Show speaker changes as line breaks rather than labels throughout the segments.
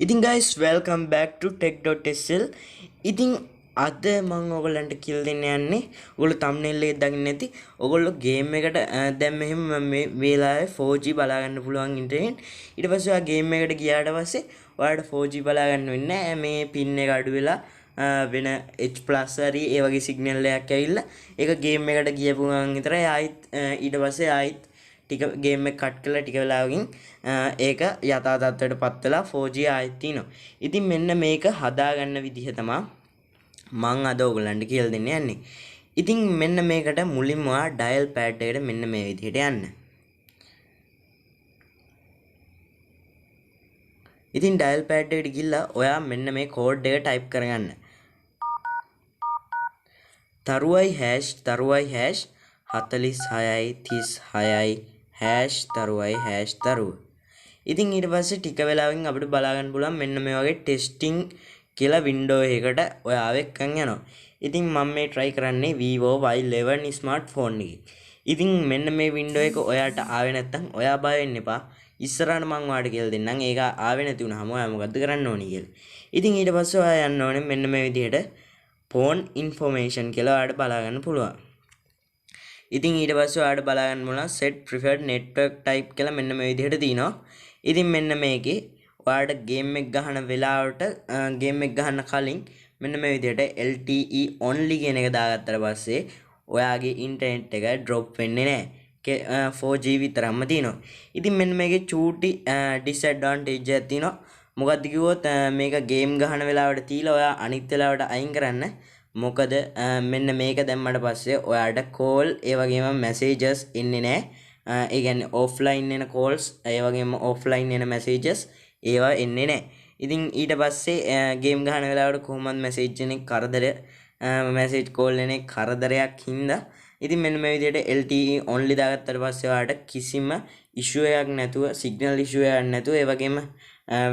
ඉතින් guys welcome back to tech.sl. ඉතින් අද මම ඔයගලන්ට කියලා දෙන්න යන්නේ ඔයගොල්ලෝ thumbnail එකේ දකින්න ඇති ඔයගොල්ලෝ ගේම් එකට දැන් මෙහෙම මේ වෙලාවේ 4G බලා ගන්න පුළුවන් ඉන්ටර්නෙට්. ඊට පස්සේ ඔයා ගේම් එකට ගියාට පස්සේ ඔයාලට 4G බලා ගන්න වෙන්නේ නැහැ. මේ පින් එක අඩු වෙලා වෙන H+ හරි ඒ වගේ සිග්නල් එකක් ඇවිල්ලා ඒක ගේම් එකට ගියපු ගමන් විතරයි ආයිත් ඊට පස්සේ ආයිත් ටික ගේම් එක කට් කරලා ටික වෙලාවකින් ඒක යථා තත්ත්වයට පත් වෙලා 4G ආයෙත් තිනවා. ඉතින් මෙන්න මේක හදාගන්න විදිහ තමයි මම අද ඔයගලන්ට කියලා දෙන්න යන්නේ. ඉතින් මෙන්න මේකට මුලින්ම ඩයල් පෑඩ් එකට මෙන්න මේ විදිහට යන්න. ඉතින් ඩයල් පෑඩ් එකට ගිහිල්ලා ඔයා මෙන්න මේ කෝඩ් එක ටයිප් කරගන්න. තරුවයි # 46යි 36යි තරුවයි තරුව. ඉතින් ඊට පස්සේ ටික වෙලාවකින් අපිට බලා ගන්න පුළුවන් මෙන්න මේ වගේ ටෙස්ටිං කියලා වින්ඩෝ එකකට ඔයාව එක්කන් යනවා. ඉතින් මම මේ try කරන්නේ Vivo Y11 ස්මාර්ට්ෆෝන් එකේ. ඉතින් මෙන්න මේ වින්ඩෝ එක ඔයාට ආවේ නැත්නම් ඔයා බය වෙන්න එපා. ඉස්සරහට මම ඔයාලට කියලා දෙන්නම්. ඒක ආවේ නැති වුනහම ඔයා මොකද්ද කරන්න ඕනි කියලා. ඉතින් ඊට පස්සේ ඔයා යන්න ඕනේ මෙන්න මේ විදිහට phone information කියලා ඔයාලට බලා ගන්න පුළුවන්. ඉතින් ඊට පස්සේ ඔයාලට බලා ගන්න පුළුවන් set preferred network type කියලා මෙන්න මේ විදිහට තියෙනවා. ඉතින් මෙන්න මේකේ ඔයාලට ගේම් එක ගහන වෙලාවට ගේම් එක ගහන්න කලින් මෙන්න මේ විදිහට LTE only කියන එක දාගත්තට පස්සේ ඔයාගේ ඉන්ටර්නෙට් එක drop වෙන්නේ නැහැ. 4G විතරක්ම තියෙනවා. ඉතින් මෙන්න මේකේ චූටි disadvantage එකක් තියෙනවා. මොකද්ද කිව්වොත් මේක ගේම් ගහන වෙලාවට තියලා ඔයා අනිත් වෙලාවට අයින් කරන්න. මොකද මෙන්න මේක දැම්මට පස්සේ ඔයාට කෝල් ඒ වගේම මැසේජස් එන්නේ නැහැ. ඒ කියන්නේ ඔෆ්ලයින් එන කෝල්ස් ඒ වගේම ඔෆ්ලයින් එන මැසේජස් ඒවා එන්නේ නැහැ. ඉතින් ඊට පස්සේ ගේම් ගහන වෙලාවට කොහොමද මැසේජ් එන්නේ කරදර මැසේජ් කෝල් එන්නේ කරදරයක් හින්දා ඉතින් මෙන්න මේ විදිහට LTE only දාගත්තට පස්සේ ඔයාලට කිසිම issue එකක් නැතුව signal issue එකක් නැතුව ඒ වගේම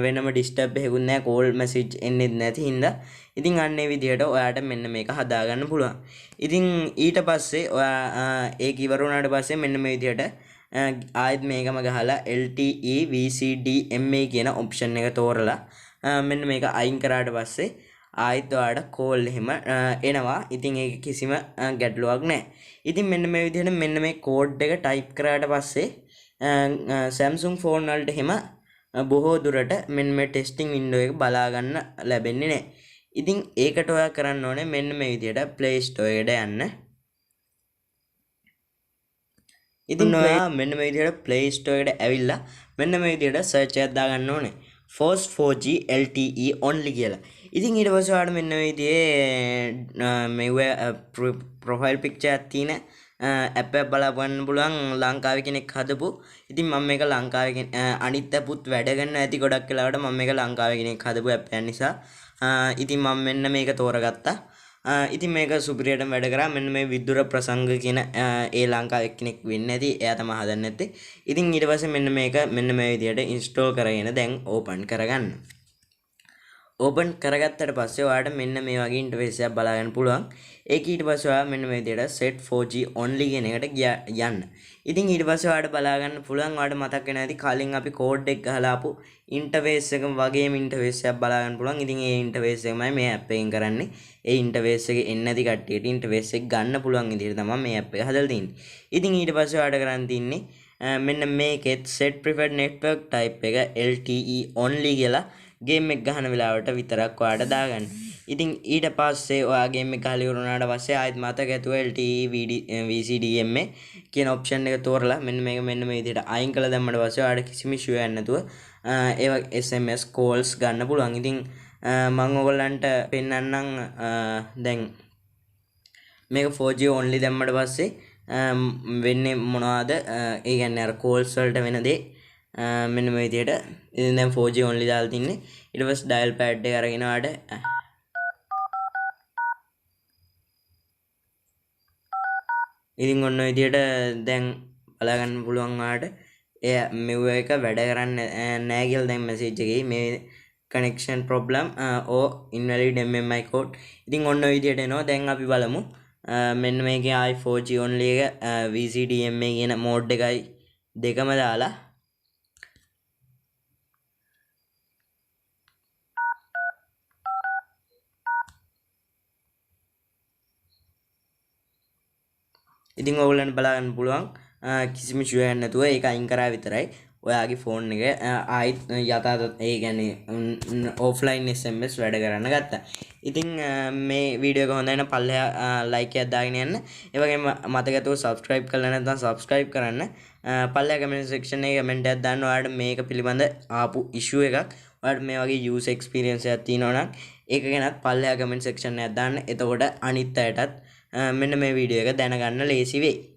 වෙනම disturb එකකුත් නැහැ කෝල් මැසේජ් එන්නේ නැති හින්දා ඉතින් අන්න ඒ විදිහට ඔයාට මෙන්න මේක හදාගන්න පුළුවන්. ඉතින් ඊට පස්සේ ඔයා ඒක ඉවර වුණාට පස්සේ මෙන්න මේ විදිහට ආයෙත් මේකම ගහලා LTE VCDMA කියන ඔප්ෂන් එක තෝරලා මෙන්න මේක අයින් කරාට පස්සේ ආයෙත් ඔයාට කෝල් එහෙම එනවා. ඉතින් ඒක කිසිම ගැටලුවක් නැහැ. ඉතින් මෙන්න මේ විදිහට මෙන්න මේ කෝඩ් එක ටයිප් කරාට පස්සේ Samsung ෆෝන් වලට එහෙම බොහෝ දුරට මෙන්න මේ ටෙස්ටිං වින්ඩෝ එක බලා ගන්න ලැබෙන්නේ නැහැ. ඉතින් ඒකට ඔයා කරන්න ඕනේ මෙන්න මේ විදිහට Play Store එකට යන්න. ඉතින් ඔයා මෙන්න මේ විදිහට Play Store එකට ඇවිල්ලා මෙන්න මේ විදිහට search එකක් දාගන්න ඕනේ. Force 4G LTE only කියලා. ඉතින් ඊට පස්සේ ඔයාලට මෙන්න මේ විදිහේ මේ profile picture එකක් තියෙන app එක බලපන්න පුළුවන් ලංකාවේ කෙනෙක් හදපු. ඉතින් මම මේක ලංකාවේ අනිත් appුත් වැඩ ගන්න ඇති ගොඩක් වෙලාවට මම මේක ලංකාවේ කෙනෙක් හදපු app එකක් නිසා ඉතින් මම මෙන්න මේක තෝරගත්තා. ඉතින් මේක සුපිරියටම වැඩ කරා. මෙන්න මේ විදුර ප්‍රසංග කියන ඒ ලංකාවේ කෙනෙක් වෙන්නේ නැති එයා තමයි හදන්නේ නැත්තේ. ඉතින් ඊට පස්සේ මෙන්න මේක මෙන්න මේ විදිහට install කරගෙන දැන් open කරගන්න. open කරගත්තට පස්සේ ඔයාලට මෙන්න මේ වගේ ඉන්ටර්ෆේස් එකක් බලා ගන්න පුළුවන්. ඒක ඊට පස්සේ ඔයා මෙන්න මේ විදිහට set 4G only කියන එකට යන්න. ඉතින් ඊට පස්සේ ඔයාලට බලා ගන්න පුළුවන් ඔයාලට මතක් වෙන ඇති කලින් අපි කෝඩ් එක ගහලා ආපු ඉන්ටර්ෆේස් එක වගේම ඉන්ටර්ෆේස් එකක් බලා ගන්න පුළුවන්. ඉතින් ඒ ඉන්ටර්ෆේස් එකමයි මේ app එකෙන් කරන්නේ. ඒ ඉන්ටර්ෆේස් එකේ එන්නේ නැති කට්ටියට ඉන්ටර්ෆේස් එක ගන්න පුළුවන් විදිහට තමයි මේ app එක හදලා තියෙන්නේ. ඉතින් ඊට පස්සේ ඔයාලට කරන්න තියෙන්නේ මෙන්න මේකෙත් set preferred network type එක LTE only කියලා ගේම් එක ගහන වෙලාවට විතරක් ඔයාලට දාගන්න. ඉතින් ඊට පස්සේ ඔයා ගේම් එක ගහලා ඉවර වුණාට පස්සේ ආයෙත් මතක ඇතුව LTE VCDMA කියන ඔප්ෂන් එක තෝරලා මෙන්න මේක මෙන්න මේ විදිහට අයින් කළා දැම්මට පස්සේ ඔයාලට කිසිම ඉෂුව එකක් නැතුව ඒවා SMS calls ගන්න පුළුවන්. ඉතින් මම ඔයගොල්ලන්ට පෙන්නන්නම් දැන් මේක 4G only දැම්මට පස්සේ වෙන්නේ මොනවද? ඒ කියන්නේ අර calls වලට වෙන දේ මෙන්න මේ විදිහට ඉතින් දැන් 4G only දාලා තින්නේ. ඊට පස්සේ dial pad එක අරගෙන ආඩ ඉතින් ඔන්න ඔය විදිහට දැන් බලා ගන්න පුළුවන් ඔයාලට එය මෙව එක වැඩ කරන්නේ නැහැ කියලා දැන් මැසේජ් එකේ මේ connection problem or invalid MMI code. ඉතින් ඔන්න ඔය විදිහට එනවා. දැන් අපි බලමු මෙන්න මේකේ i 4G only එක VCDMA කියන mode එකයි දෙකම දාලා ඉතින් ඔයගොල්ලන්ට බලා ගන්න පුළුවන් කිසිම ෂුව එකක් නැතුව ඒක අයින් කරා විතරයි ඔයාගේ ෆෝන් එක ආයිත් යථාර්ථ ඒ කියන්නේ ඔෆ්ලයින් SMS වැඩ කරන්න ගත්තා. ඉතින් මේ වීඩියෝ එක හොඳයි නම් පල්ලෙහා ලයික් එකක් දාගෙන යන්න. ඒ වගේම මතකතුව subscribe කරලා නැත්නම් subscribe කරන්න. පල්ලෙහා comment section එකේ comment එකක් දාන්න ඔයාලට මේක පිළිබඳ ආපු issue එකක්. ඔයාලට මේ වගේ user experience එකක් තියෙනවා නම් ඒක ගැනත් පල්ලෙහා comment section එකක් දාන්න. එතකොට අනිත් අයටත් මෙන්න මේ වීඩියෝ එක දැනගන්න ලේසි වෙයි.